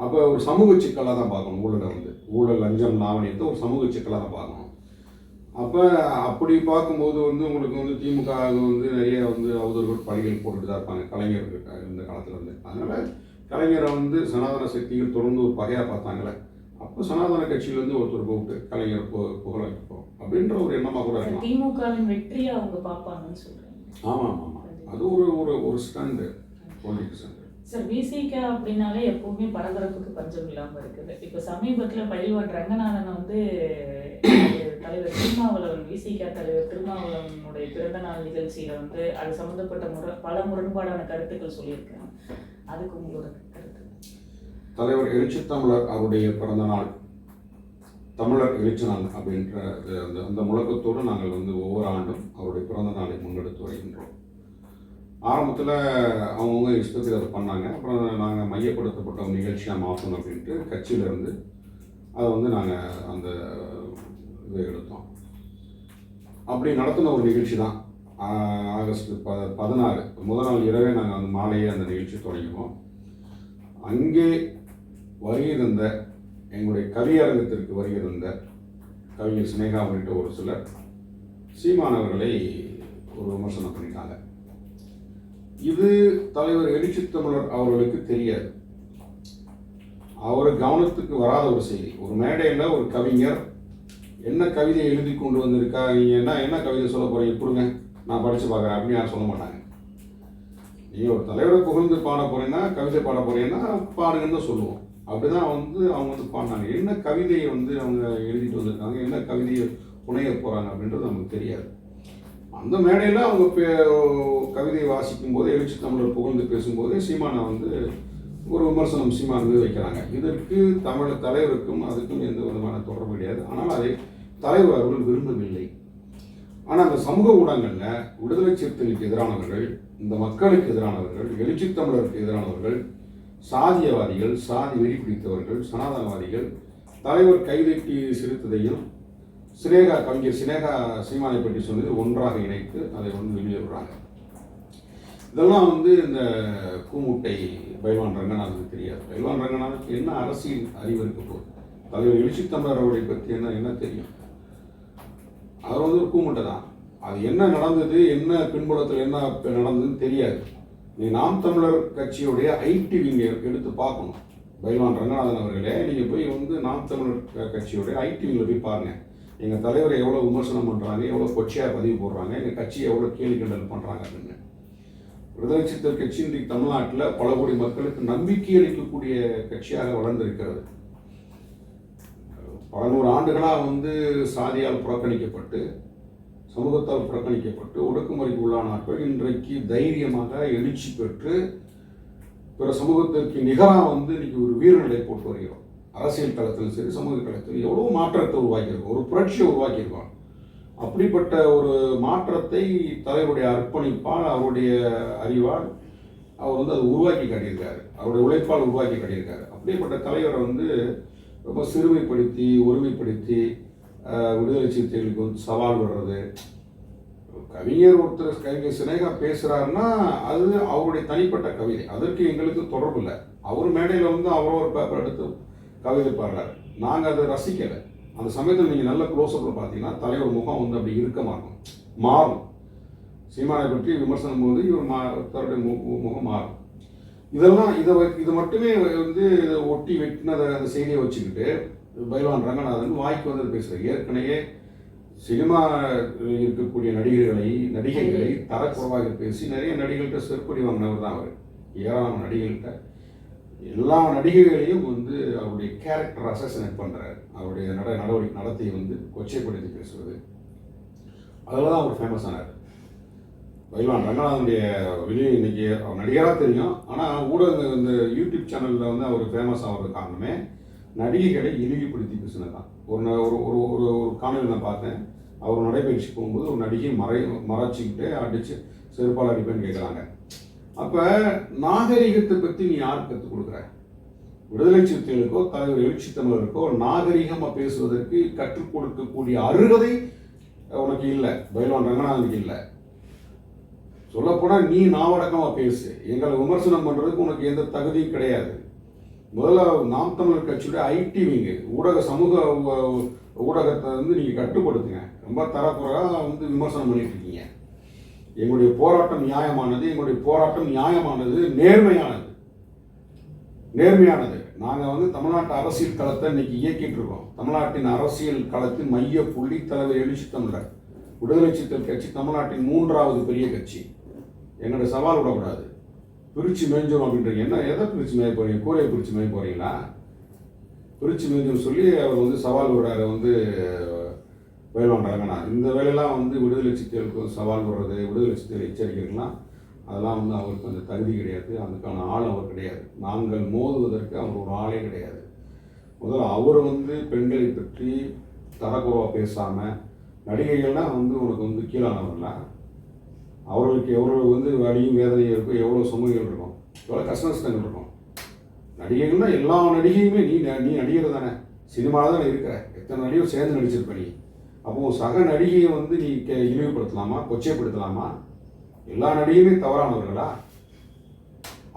அப்போ ஒரு சமூக சிக்கலாக தான் பார்க்கணும் ஊழலை வந்து. ஊழல் லஞ்சம் லாவணியத்தை ஒரு சமூக சிக்கலாக தான் பார்க்கணும். அப்போ அப்படி பார்க்கும்போது வந்து உங்களுக்கு வந்து திமுக வந்து நிறைய வந்து அவதூறுகள் பழிகள் போட்டுட்டு தான் இருப்பாங்க கலைஞர் இந்த காலத்தில் வந்து. அதனால் கலைஞரை வந்து சனாதன சக்திகள் தொடர்ந்து ஒரு பகையாக பார்த்தாங்களே, அப்போ சனாதன கட்சியிலேருந்து ஒருத்தர் கூப்பிட்டு கலைஞர் புகழ வைப்போம் அப்படின்ற ஒரு எண்ணமாக கூட இருக்கலாம். திமுகவின் வெற்றியை அவங்க பார்ப்பாங்கன்னு சொல்கிறேன். ஆமாம் ஆமாம், அது ஒரு ஸ்டாண்டு, பொலிட்டிக்ஸ் ஸ்டாண்டு. சார், விசிக அப்படின்னாலே எப்பவுமே பரபரப்புக்கு பஞ்சம் இல்லாமல் இருக்குது. இப்போ சமீபத்தில் பயில்வான் ரங்கநாதன் வந்து தலைவர் திருமாவளவன், விசிக தலைவர் திருமாவளவனுடைய பிறந்த நாள் நிகழ்ச்சியில் வந்து அது சம்மந்தப்பட்ட பல முரண்பாடான கருத்துக்கள் சொல்லியிருக்காங்க. அதுக்கு உங்களோட கருத்து? தலைவர் எழுச்சி தமிழர் அவருடைய பிறந்த நாள், தமிழர் எழுச்சி நாள் அப்படின்ற அந்த முழக்கத்தோடு நாங்கள் வந்து ஒவ்வொரு ஆண்டும் அவருடைய பிறந்த நாளை முன்னெடுத்து வருகின்றோம். ஆரம்பத்தில் அவங்கவுங்க இஷ்டத்துக்கு அதை பண்ணாங்க. அப்புறம் நாங்கள் மையப்படுத்தப்பட்ட ஒரு நிகழ்ச்சியாக மாற்றணும் அப்படின்ட்டு கட்சியிலேருந்து அதை வந்து நாங்கள் அந்த இதை எடுத்தோம். அப்படி நடத்தின ஒரு நிகழ்ச்சி தான் ஆகஸ்ட் 16 முதல் நாள் இரவே நாங்கள் அந்த மாலையே அந்த நிகழ்ச்சி தொடங்கினோம். அங்கே வருகிருந்த எங்களுடைய கவியரங்கத்திற்கு வருகிருந்த கவிஞர் சினேகா உள்ளிட்ட ஒரு சிலர் சீமானவர்களை ஒரு விமர்சனம் பண்ணிட்டாங்க. இது தலைவர் எழுச்சி தமிழர் அவர்களுக்கு தெரியாது. அவர் கவனத்துக்கு வராத ஒரு செய்தி. ஒரு மேடையில் ஒரு கவிஞர் என்ன கவிதை எழுதி கொண்டு வந்திருக்கா, நீங்கள் என்ன கவிதை சொல்ல போகிறீங்க, கொடுங்க நான் படித்து பார்க்குறேன் அப்படின்னு யாரும் சொல்ல மாட்டாங்க. நீங்கள் ஒரு தலைவரை புகழ்ந்து பாட போகிறீங்கன்னா, கவிதை பாட போகிறீங்கன்னா பாடுங்கன்னு தான் சொல்லுவோம். அப்படி தான் வந்து அவங்க வந்து பாடினாங்க. என்ன கவிதையை வந்து அவங்க எழுதிட்டு வந்திருக்காங்க, என்ன கவிதையை புனைய போகிறாங்க அப்படின்றது நமக்கு தெரியாது. அந்த மேடையில் அவங்க கவிதையை வாசிக்கும் போது எழுச்சி தமிழர் புகழ்ந்து பேசும்போது சீமானை வந்து ஒரு விமர்சனம் சீமான் வைக்கிறாங்க. இதற்கு தமிழ் தலைவருக்கும் அதுக்கும் எந்த விதமான தொடர்பு கிடையாது. ஆனால் அதை தலைவர் அவர்கள் விரும்பவில்லை. ஆனால் அந்த சமூக ஊடகங்களில் விடுதலை சிறுத்தைகளுக்கு எதிரானவர்கள், இந்த மக்களுக்கு எதிரானவர்கள், எழுச்சி தமிழருக்கு எதிரானவர்கள், சாதியவாதிகள், சாதி வெறி பிடித்தவர்கள், சனாதனவாதிகள் தலைவர் கைதட்டி சிரித்ததையும் கவிஞர் சினேகா சீமானை பற்றி சொன்னது ஒன்றாக இணைத்து அதை வந்து வெளியே விடுறாங்க. இதெல்லாம் வந்து இந்த கூமுட்டை பைல்வான் ரங்கநாதனுக்கு தெரியாது. பைல்வான் ரங்கநாதனுக்கு என்ன அரசியல் அறிவு இருக்க போகுது? தலைவர் எழுச்சி தமிழர் அவரை பற்றி என்ன தெரியும்? அவர் வந்து ஒரு கூமுட்டை தான். அது என்ன நடந்தது, என்ன பின்புலத்தில் என்ன நடந்ததுன்னு தெரியாது. நீ நாம் தமிழர் கட்சியுடைய ஐடி விங்க எடுத்து பார்க்கணும். பைல்வான் ரங்கநாதன் அவர்களே, நீங்கள் போய் வந்து நாம் தமிழர் கட்சியுடைய ஐடி விங்கில் போய் பாருங்கள். எங்கள் தலைவரை எவ்வளோ விமர்சனம் பண்ணுறாங்க, எவ்வளோ கொச்சையாக பதிவு போடுறாங்க, எங்கள் கட்சியை எவ்வளோ கேலி கிண்டல் பண்ணுறாங்க அப்படின்னு. விடுதலை சிறுத்தைகள் கட்சி இன்றைக்கு தமிழ்நாட்டில் பல கோடி மக்களுக்கு நம்பிக்கை அளிக்கக்கூடிய கட்சியாக வளர்ந்திருக்கிறது. 100 ஆண்டுகளாக வந்து சாதியால் புறக்கணிக்கப்பட்டு, சமூகத்தால் புறக்கணிக்கப்பட்டு, ஒடுக்குமுறைக்கு உள்ளானார்கள் இன்றைக்கு தைரியமாக எழுச்சி பெற்று பிற சமூகத்திற்கு நிகராக வந்து இன்னைக்கு ஒரு வீரநிலை போட்டு வருகிறோம். அரசியல் களத்திலும் சரி, சமூக களத்தில் எவ்வளோ மாற்றத்தை உருவாக்கியிருக்கோம், ஒரு புரட்சியை உருவாக்கியிருக்கோம். அப்படிப்பட்ட ஒரு மாற்றத்தை தலைவருடைய அர்ப்பணிப்பால், அவருடைய அறிவால் அவர் வந்து அதை உருவாக்கி காட்டியிருக்காரு. அவருடைய உழைப்பால் உருவாக்கி காட்டியிருக்காரு. அப்படிப்பட்ட தலைவரை வந்து ரொம்ப சிறுமைப்படுத்தி, ஒருமைப்படுத்தி விடுதலை சிறுத்தைகளுக்கு வந்து சவால் வர்றது. கவிஞர் ஒருத்தர் கவிஞர் சினேகா பேசுகிறாருன்னா அது அவருடைய தனிப்பட்ட கவிதை, அதற்கு எங்களுக்கு தொடர்பு இல்லை. அவர் மேடையில் வந்து அவரோ ஒரு பேப்பர் எடுத்து கவிதை பாடுறாரு, நாங்கள் அதை ரசிக்கலை. அந்த சமயத்தில் நீங்கள் நல்ல க்ளோஸ்அப்பில் பார்த்தீங்கன்னா தலைவர் முகம் வந்து அப்படி இருக்க மாறும். சீமானை பற்றி விமர்சனம் போது இவர் தன்னுடைய முகம் மாறும். இதை மட்டுமே வந்து ஒட்டி வெட்டினதை அந்த செய்தியை வச்சுக்கிட்டு பைல்வான் ரங்கநாதன் வாய்க்கு வந்து பேசுகிறார். ஏற்கனவே சினிமா இருக்கக்கூடிய நடிகைகளை தரக்குறைவாக பேசி நிறைய நடிகர்கள்ட்ட செருப்படி வாங்கினவர் தான் அவர். ஏராளமான நடிகர்கள்ட்ட எல்லா நடிகைகளையும் வந்து அவருடைய கேரக்டர் அசசினேட் பண்ணுறாரு. அவருடைய நடத்தை வந்து கொச்சைப்படுத்தி பேசுவது, அதில் தான் அவர் ஃபேமஸ் ஆனார். பைல்வான் ரங்கநாதனுடைய வெளியே இன்னைக்கு அவர் நடிகராக தெரியும், ஆனால் ஊடகங்கள் இந்த யூடியூப் சேனலில் வந்து அவர் ஃபேமஸ் ஆகிறது காரணமே நடிகைகளை இழிவுபடுத்தி பேசினது தான். ஒரு காணொலி நான் பார்த்தேன். அவர் நடைபயிற்சி போகும்போது ஒரு நடிகை மறைச்சிக்கிட்டு அடித்து செருப்பால் அடிப்பேன்னு கேட்குறாங்க. அப்போ நாகரிகத்தை பற்றி நீ யாருக்கு கற்றுக் கொடுக்குற? விடுதலை சிறுத்தைகளுக்கோ தலைவர் எழுச்சி தமிழருக்கோ நாகரிகமாக பேசுவதற்கு கற்றுக் கொடுக்கக்கூடிய அருகதை உனக்கு இல்லை, பைல்வான் ரங்கநாதனுக்கு இல்லை. சொல்லப்போனால் நீ நாவடக்கமாக பேசு, எங்களை விமர்சனம் பண்ணுறதுக்கு உனக்கு எந்த தகுதியும் கிடையாது. முதல்ல நாம் தமிழர் கட்சியுடைய ஐடி விங்கு சமூக ஊடகத்தை வந்து நீங்கள் கட்டுப்படுத்துங்க. ரொம்ப தரக்குறையாக வந்து விமர்சனம் பண்ணிட்டு இருக்கீங்க. எங்களுடைய போராட்டம் நியாயமானது, நேர்மையானது. நாங்கள் வந்து தமிழ்நாட்டு அரசியல் களத்தை இன்னைக்கு இயக்கிட்டு இருக்கோம். தமிழ்நாட்டின் அரசியல் களத்தின் மைய புள்ளி தலைவர் எழுச்சி தமிழர். விடுதலை சிறுத்தைகள் கட்சி தமிழ்நாட்டின் 3வது பெரிய கட்சி. என்னோட சவால் விடக்கூடாது. பிரித்து மேய்ஞ்சோம் அப்படின்றீங்க. என்ன எதை பிரித்து மேய போகிறீங்க? கூரையை பிரித்து மேய போகிறீங்களா? பிரித்து மேய்ஞ்சோன்னு சொல்லி அவர் வந்து சவால் விடுறாரு வந்து பைல்வான் ரங்கநாதன். இந்த வேலையெல்லாம் வந்து விடுதலை சிறுத்தைகளுக்கு சவால் விடுறது, விடுதலை சிறுத்தைகள் எச்சரிக்கைகள்லாம் அதெல்லாம் வந்து அவருக்கு அந்த தகுதி கிடையாது. அதுக்கான ஆள் அவர் கிடையாது. நாங்கள் மோதுவதற்கு அவர் ஒரு ஆளே கிடையாது. முதல்ல அவர் வந்து பெண்களை பற்றி தரக்குறைவாக பேசாமல், நடிகைகள்லாம் வந்து உனக்கு வந்து கீழானவர்களா? அவர்களுக்கு எவ்வளோ வந்து வலியும் வேதனையும் இருக்கும், எவ்வளோ சுமைகள் இருக்கும், எவ்வளோ கஷ்ட நஷ்டங்கள் இருக்கும். நடிகைகள்னா எல்லா நடிகையுமே நீ நடிகர் தானே, சினிமாவில் தானே இருக்கிற. எத்தனை நடிகர் சேர்ந்து நடிச்சிருப்ப நீ. அப்போ சக நடிகையை வந்து நீ இழிவுபடுத்தலாமா, கொச்சைப்படுத்தலாமா? எல்லா நடிகையுமே தவறானவர்களா?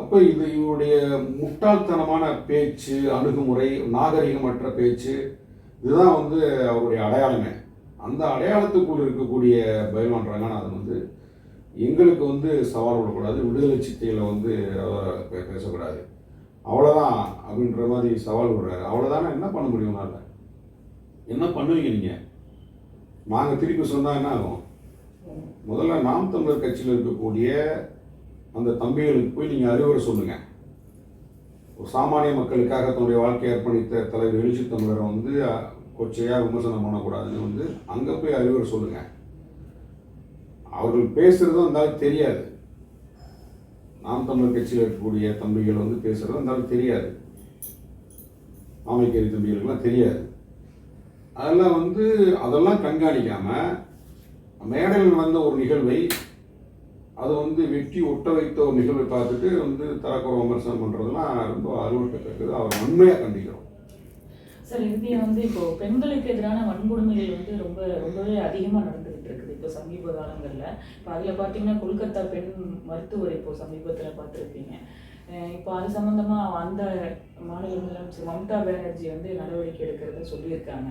அப்போ இவருடைய முட்டாள்தனமான பேச்சு, அணுகுமுறை, நாகரிகமற்ற பேச்சு, இதுதான் வந்து அவருடைய அடையாளமே. அந்த அடையாளத்துக்குள் இருக்கக்கூடிய பைல்வான் ரங்கநாதன் வந்து எங்களுக்கு வந்து சவால் விடக்கூடாது, விடுதலை சிறுத்தைகளை வந்து பேசக்கூடாது, அவ்வளோதான் அப்படின்ற மாதிரி சவால் விடுறாரு. அவ்வளோதானே, என்ன பண்ண முடியும்? என்ன பண்ணுவீங்க நீங்கள்? நாங்கள் திருப்பி சொன்னால் என்ன ஆகும்? முதல்ல நாம் தமிழர் கட்சியில் இருக்கக்கூடிய அந்த தம்பிகளுக்கு போய் நீங்கள் அறிவுரை சொல்லுங்கள். ஒரு சாமானிய மக்களுக்காக தன்னுடைய வாழ்க்கையை அர்ப்பணித்த தலைவர் எழுச்சி தமிழரை வந்து கொச்சையாக விமர்சனம் பண்ணக்கூடாதுன்னு வந்து அங்கே போய் அறிவுரை சொல்லுங்கள். அவர்கள் பேசுகிறதும் இருந்தாலும் தெரியாது. நாம் தமிழர் கட்சியில் இருக்கக்கூடிய தம்பிகள் வந்து பேசுகிறதும் இருந்தாலும் தெரியாது. ஆமைக்கேரி தம்பிகளுக்கெல்லாம் தெரியாது. அதெல்லாம் கண்காணிக்காமல் மேடையில் வந்த ஒரு நிகழ்வை அது வந்து வெட்டி ஒட்ட வைத்த ஒரு நிகழ்வை பார்த்துட்டு வந்து தரக்குறை விமர்சனம் பண்ணுறதுலாம் ரொம்ப அருவருக்கத்தக்கது. அவர் உண்மையாக கண்டிக்கிறோம். சார், இந்தியா வந்து இப்போ பெண்களுக்கு எதிரான வன்கொடுமைகள் வந்து ரொம்பவே அதிகமாக நடந்துகிட்டு இருக்குது இப்போ சமீப காலங்களில். இப்போ அதில் பார்த்தீங்கன்னா கொல்கத்தா பெண் மருத்துவர் இப்போ சமீபத்தில் பார்த்துருப்பீங்க. இப்போ அது சம்பந்தமா அந்த மாநில முதலமைச்சர் மம்தா பானர்ஜி வந்து நடவடிக்கை எடுக்கிறத சொல்லியிருக்காங்க.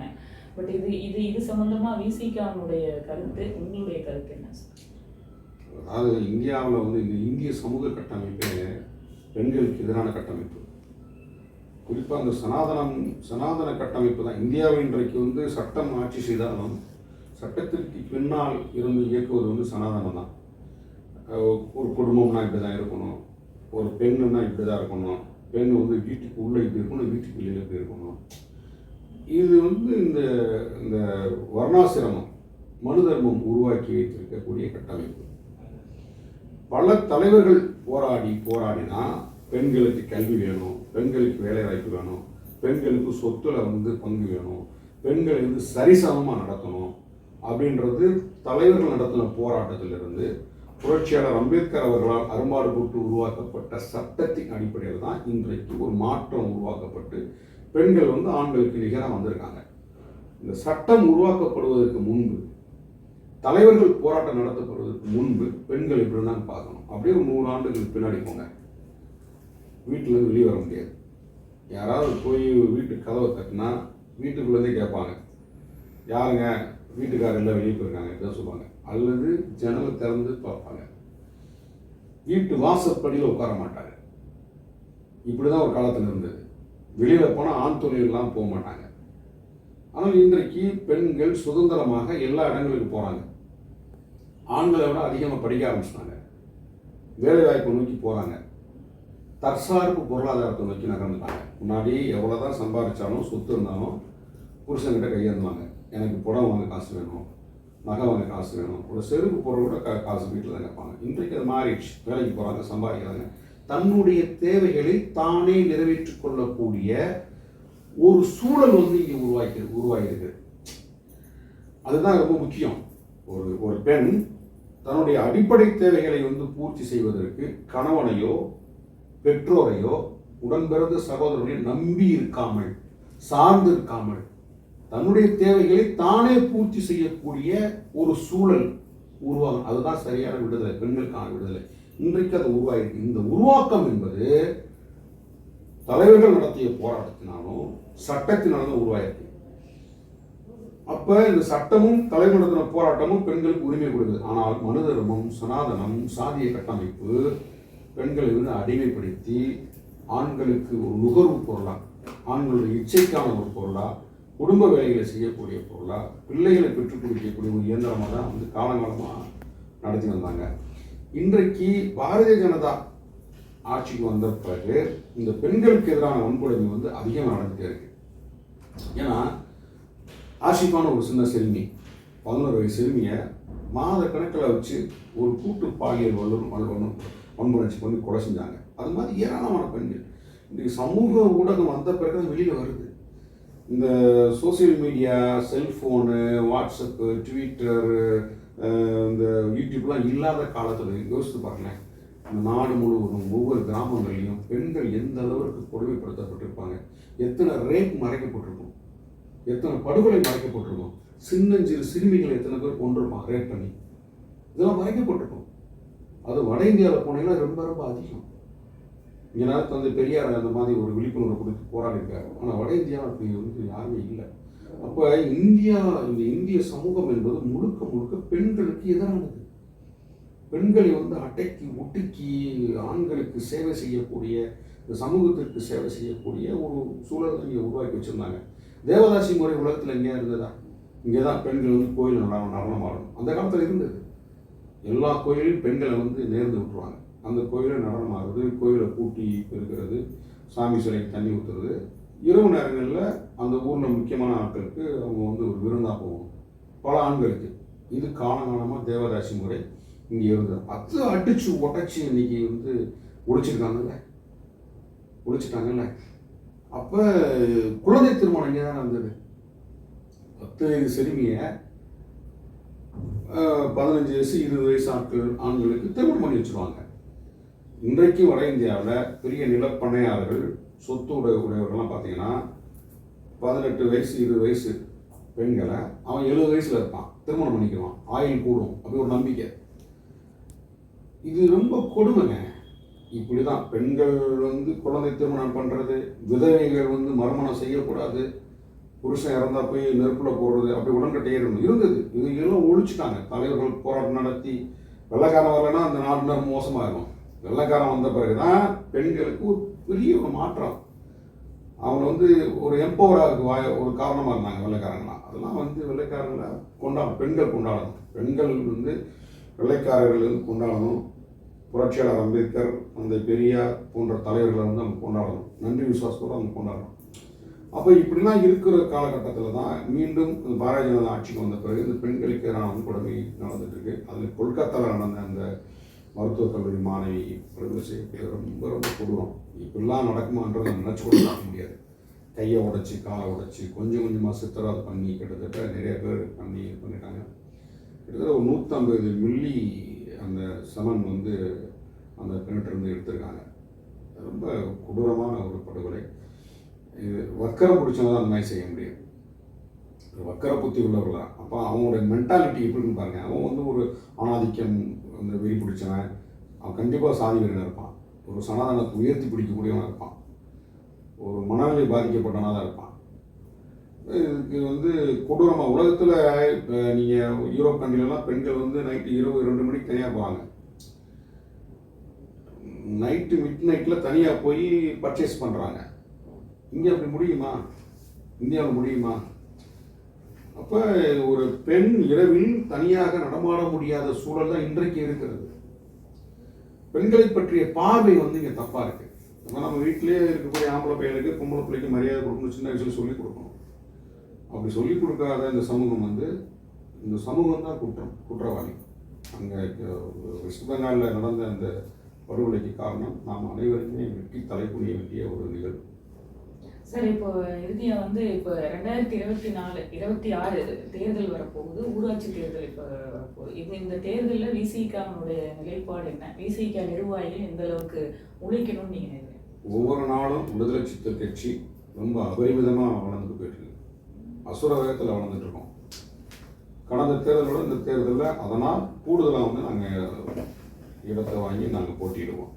பட் இது இது இது சம்பந்தமா விசிகாவுடைய கருத்து, உங்களுடைய கருத்து என்ன சார்? அதாவது இந்தியாவில் வந்து இந்த இந்திய சமூக கட்டமைப்பே பெண்களுக்கு எதிரான கட்டமைப்பு. குறிப்பாக அந்த சனாதன கட்டமைப்பு தான் இந்தியாவை இன்றைக்கு வந்து சட்டம் ஆட்சி செய்தாலும் சட்டத்திற்கு பின்னால் இருந்து இயக்குவது வந்து சனாதனம் தான். ஒரு குடும்பம்னா இப்படி தான் இருக்கணும், ஒரு பெண்ணுன்னா இப்படி தான் இருக்கணும், பெண் வந்து வீட்டுக்கு உள்ளே இப்படி இருக்கணும், வீட்டுக்கு வெளியில் இப்படி இருக்கணும். இது வந்து இந்த இந்த வர்ணாசிரமம் மனு தர்மம் உருவாக்கி வைத்திருக்கக்கூடிய கட்டமைப்பு. பல தலைவர்கள் போராடினா பெண்களுக்கு கல்வி வேணும், பெண்களுக்கு வேலை வாய்ப்பு வேணும், பெண்களுக்கு சொத்துல வந்து பங்கு வேணும், பெண்களை வந்து சரிசமமாக நடத்தணும் அப்படின்றது தலைவர்கள் நடத்தின போராட்டத்திலிருந்து புரட்சியாளர் அம்பேத்கர் அவர்களால் அரும்பாடுபட்டு உருவாக்கப்பட்ட சட்டத்தின் அடிப்படையில் தான் இன்றைக்கு ஒரு மாற்றம் உருவாக்கப்பட்டு பெண்கள் வந்து ஆண்களுக்கு நிகராக வந்திருக்காங்க. இந்த சட்டம் உருவாக்கப்படுவதற்கு முன்பு, தலைவர்கள் போராட்டம் நடத்தப்படுவதற்கு முன்பு பெண்கள் இப்படி தான் பார்க்கணும். அப்படியே ஒரு 100 ஆண்டுகளுக்கு பின்னாடி போங்க, வீட்டிலேருந்து வெளியே வர முடியாது. யாராவது போய் வீட்டு கதவை தட்டினா வீட்டுக்குள்ளேருந்தே கேட்பாங்க, யாருங்க வீட்டுக்காரர் எல்லாம் வெளியே போயிருக்காங்க இதான் சொல்லுவாங்க. அல்லது ஜன்னலை திறந்து பார்ப்பாங்க, வீட்டு வாசப்படியில் உட்கார மாட்டாங்க. இப்படி தான் ஒரு காலத்தில் இருந்தது. வெளியில் போனால் ஆண் தொழிலெலாம் போக மாட்டாங்க. ஆனால் இன்றைக்கு பெண்கள் சுதந்திரமாக எல்லா இடங்களுக்கு போகிறாங்க. ஆண்களை விட அதிகமாக படிக்க ஆரம்பிச்சிட்டாங்க, வேலை வாய்ப்பை நோக்கி போகிறாங்க, தற்சார்பு பொருளாதாரத்தை நோக்கி நகர்ந்துட்டாங்க. முன்னாடி எவ்வளோ தான் சம்பாதிச்சாலும் சொத்து இருந்தாலும் புருஷன்கிட்ட கையேந்துவாங்க, எனக்கு புடவை வாங்க காசு வேணும், நகை வாங்க காசு வேணும், ஒரு செருப்பு பொருள் கூட காசு வீட்டில் தான் கேட்பாங்க. இன்றைக்கு அது மாறிடுச்சு. வேலைக்கு போகிறாங்க, சம்பாதிக்கிறாங்க, தன்னுடைய தேவைகளை தானே நிறைவேற்றிக் கொள்ளக்கூடிய ஒரு சூழல் வந்து இங்கே உருவாகிருக்கு. அதுதான் ரொம்ப முக்கியம். ஒரு பெண் தன்னுடைய அடிப்படை தேவைகளை வந்து பூர்த்தி செய்வதற்கு கணவனையோ பெற்றோரையோ உடன்பிறந்த சகோதரனையோ நம்பி இருக்காமல், சார்ந்து இருக்காமல், தன்னுடைய தேவைகளை தானே பூர்த்தி செய்யக்கூடிய ஒரு சூழல் உருவாகும். அதுதான் சரியான விடுதலை, பெண்களுக்கான விடுதலை. இன்றைக்கு அது உருவாயிருக்கு. இந்த உருவாக்கம் என்பது தலைவர்கள் நடத்திய போராட்டத்தினாலும் சட்டத்தினாலும் உருவாயிருக்கு. அப்ப இந்த சட்டமும் தலைவர் நடத்தின போராட்டமும் பெண்களுக்கு உரிமை கொடுக்குது. ஆனால் மனு தர்மம், சனாதனம், சாதிய கட்டமைப்பு பெண்களை வந்து அடிமைப்படுத்தி ஆண்களுக்கு ஒரு நுகர்வு பொருளா, ஆண்களுடைய இச்சைக்கான ஒரு பொருளா, குடும்ப வேலைகளை செய்யக்கூடிய பொருளா, பிள்ளைகளை பெற்றுக் கொடுக்கக்கூடிய ஒரு இயந்திரமாக தான் வந்து காலங்காலமாக நடத்தி வந்தாங்க. இன்றைக்கு பாரதிய ஜனதா ஆட்சிக்கு வந்த பிறகு இந்த பெண்களுக்கு எதிரான வன்கொடுமை வந்து அதிகமாக நடந்துகிட்டே இருக்கு. ஏன்னா ஆஷிஃபான ஒரு சின்ன சிறுமி, 11 வயசு சிறுமியை மாத கணக்கில் வச்சு ஒரு கூட்டு பாலியல் வன்முறைச்சி பண்ணி கொலை செஞ்சாங்க. அது மாதிரி ஏராளமான பெண்கள் இன்றைக்கு சமூக ஊடகம் வந்த பிறகு தான் வெளியில் வருது. இந்த social media, cellphone, WhatsApp, Twitter, இந்த யூடியூப்லாம் இல்லாத காலத்தில் யோசித்து பாருங்களேன். இந்த நாடு முழுவதும் ஒவ்வொரு கிராமங்கள்லையும் பெண்கள் எந்த அளவுக்கு கொடுமைப்படுத்தப்பட்டிருப்பாங்க, எத்தனை ரேப் மறைக்கப்பட்டிருக்கும், எத்தனை படுகொலை மறைக்கப்பட்டிருக்கும், சின்னஞ்சிறு சிறுமிகளை எத்தனை பேர் கொண்டிருப்பாங்க ரேப் பண்ணி, இதெல்லாம் மறைக்கப்பட்டிருக்கும். அது வட இந்தியாவில் போனீங்கன்னா ரொம்ப ரொம்ப அதிகம். இங்கே தந்தை பெரியார் அந்த மாதிரி ஒரு விழிப்புணர்வு கொடுத்து போராடிருக்காரு. ஆனால் வட இந்தியாவில் அப்படி வந்து யாருமே இல்லை. அப்போ இந்த இந்திய சமூகம் என்பது முழுக்க முழுக்க பெண்களுக்கு எதிரானது. பெண்களை வந்து அடக்கி ஒட்டுக்கி ஆண்களுக்கு சேவை செய்யக்கூடிய, இந்த சமூகத்திற்கு சேவை செய்யக்கூடிய ஒரு சூழலை இங்கே உருவாக்கி வச்சுருந்தாங்க. தேவதாசி முறை உலகத்தில் எங்கேயா இருந்ததா? இங்கே தான் பெண்கள் வந்து கோயில் நடனம் ஆடணும். அந்த காலத்தில் இருந்தது. எல்லா கோயிலையும் பெண்களை வந்து நேர்ந்து விட்டுருவாங்க. அந்த கோயிலை நடனம் ஆடுறது, கோயிலை கூட்டி பெருக்கிறது, சாமி சிலைக்கு தண்ணி ஊற்றுறது, இரவு நேரங்களில் அந்த ஊரில் முக்கியமான ஆட்களுக்கு அவங்க வந்து ஒரு விருந்தாக போகணும் பல ஆண்களுக்கு. இது காலகாலமாக தேவதாசி முறை இங்கே இருந்தது. அது அடிச்சு உடச்சி இன்னைக்கு வந்து ஒழிச்சிட்டாங்கல்ல. அப்போ குழந்தை திருமணம் இங்கே தான் இருந்தது. 10 வயது சிறுமியை 15 வயசு 20 வயசு ஆண்களுக்கு திருமணம் பண்ணி வச்சுருவாங்க. இன்றைக்கு வட இந்தியாவில் பெரிய நிலப்பண்ணையாளர்கள், சொத்து உடையவர்கள்லாம் பார்த்தீங்கன்னா 18 வயசு 20 வயசு பெண்களை அவன் 70 வயசில் இருப்பான், திருமணம் பண்ணிக்குவான், ஆயுள் கூடும், அப்படி ஒரு நம்பிக்கை. இது ரொம்ப கொடுமைங்க. இப்படி தான் பெண்கள் வந்து குழந்தை திருமணம் பண்ணுறது, விதவைகள் வந்து மறுமணம் செய்யக்கூடாது, புருஷன் இறந்தா போய் நெருப்பில் போடுறது, அப்படி உடன்கட்டை இருந்தது. இது எல்லாம் ஒழிச்சுட்டாங்க. தலைவர்கள் போராட்டம் நடத்தி வெள்ளைக்காரன் வரலைன்னா அந்த நாடு நேரம் மோசமாக இருக்கும். வெள்ளைக்காரன் வந்த பிறகு தான் பெண்களுக்கு ஒரு பெரிய ஒரு மாற்றம். அவங்க வந்து ஒரு எம்பவராக ஒரு காரணமாக இருந்தாங்க வெள்ளைக்காரங்களாம். அதெல்லாம் வந்து வெள்ளைக்காரங்களை பெண்கள் கொண்டாடணும். பெண்கள் வந்து வெள்ளைக்காரர்கள் வந்து கொண்டாடணும். புரட்சியாளர் அம்பேத்கர், அந்த பெரியார் போன்ற தலைவர்களை வந்து அவங்க கொண்டாடணும். நன்றி விசுவாசத்தோடு அவங்க கொண்டாடணும். அப்போ இப்படிலாம் இருக்கிற காலகட்டத்தில் தான் மீண்டும் இந்த பாரதிய ஜனதா ஆட்சிக்கு வந்த பிறகு இந்த பெண்களுக்கு எதிரான கொடுமை நடந்துட்டு இருக்கு. அதில் கொல்கத்தாவில் நடந்த அந்த மருத்துவக் கல்லூரி மாணவி படுகொலை செய்யப்படுறது ரொம்ப ரொம்ப கொடூரம். இப்படிலாம் நடக்குமான்றதை நினச்சி கூட பார்க்க முடியாது. கையை உடைச்சி, காலை உடைச்சி, கொஞ்சம் கொஞ்சமாக சித்திரவதை பண்ணி கிட்டத்தட்ட நிறைய பேர் பண்ணிட்டாங்க. கிட்டத்தட்ட ஒரு 150 மில்லி அந்த செமன் வந்து அந்த பெண்ணிட்டிருந்து எடுத்திருக்காங்க. ரொம்ப கொடூரமான ஒரு படுகொலை. இது வக்கரம் பிடிச்சவங்க தான் அந்த மாதிரி செய்ய முடியும். வக்கர புத்தி உள்ளவர்கள் தான். அப்போ அவங்களுடைய மென்டாலிட்டி எப்படின்னு பாருங்கள். அவன் வந்து ஒரு ஆணாதிக்கம் அந்த வெறி பிடிச்சவன், அவன் கண்டிப்பாக சாதி வெறியனாக இருப்பான். ஒரு சனாதனத்தை உயர்த்தி பிடிக்கக்கூடியவனாக இருப்பான். ஒரு மனநிலை பாதிக்கப்பட்டவனாக தான் இருப்பான். இதுக்கு வந்து கொடூரமாக உலகத்தில் இப்போ நீங்கள் யூரோப் கண்ட்ரிலலாம் பெண்கள் வந்து நைட்டு இரவு 2 மணிக்கு தனியாக போகிறாங்க. நைட்டு மிட் நைட்டில் தனியாக போய் பர்ச்சேஸ் பண்ணுறாங்க. இங்கே அப்படி முடியுமா? இந்தியாவில் முடியுமா? அப்போ ஒரு பெண் இரவில் தனியாக நடமாட முடியாத சூழல் தான் இன்றைக்கு இருக்கிறது. பெண்களை பற்றிய பார்வை வந்து இங்கே தப்பாக இருக்குது. நம்ம வீட்டிலேயே இருக்கக்கூடிய ஆம்பளை பையனுக்கு பொம்பளை பிள்ளைக்கு மரியாதை கொடுக்கணும், சின்ன வயசுல சொல்லிக் கொடுக்கணும். அப்படி சொல்லிக் கொடுக்காத இந்த சமூகம் தான் குற்றவாளி. அங்கே வெஸ்ட் பெங்காலில் நடந்த அந்த படுகொலைக்கு காரணம் நாம் அனைவருமே வெட்டி தலைக்குனிய வேண்டிய ஒரு நிகழ்வு. சார், இப்போ இறுதியா வந்து இப்போ 2024, 26 தேர்தல் வரப்போகுது, ஊராட்சி தேர்தல் இப்போ வரப்போகுது. இந்த தேர்தலில் விசிகாவுடைய நிலைப்பாடு என்ன? விசிகா நிர்வாகிகள் எந்த அளவுக்கு உழைக்கணும்னு நீங்கள் நினைக்கிறீங்க? ஒவ்வொரு நாளும் விடுதலை சிறுத்தைகள் கட்சி ரொம்ப அபரிமிதமாக வளர்ந்துட்டு போயிட்டு இருக்கு. அசுர வேகத்தில் வளர்ந்துட்டு இருக்கோம். கடந்த தேர்தலோட இந்த தேர்தலில் அதனால் கூடுதலாக வந்து நாங்கள் இடத்தை வாங்கி நாங்கள் போட்டியிடுவோம்.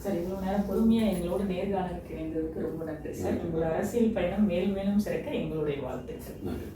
சார், இவ்வளோ நேரம் பொறுமையாக எங்களோட நேர்காணலுக்கு இணைந்ததுக்கு ரொம்ப நன்றி சார். உங்களோட அரசியல் பயணம் மேலும் மேலும் சிறக்க எங்களுடைய வாழ்த்துக்கள். நன்றி.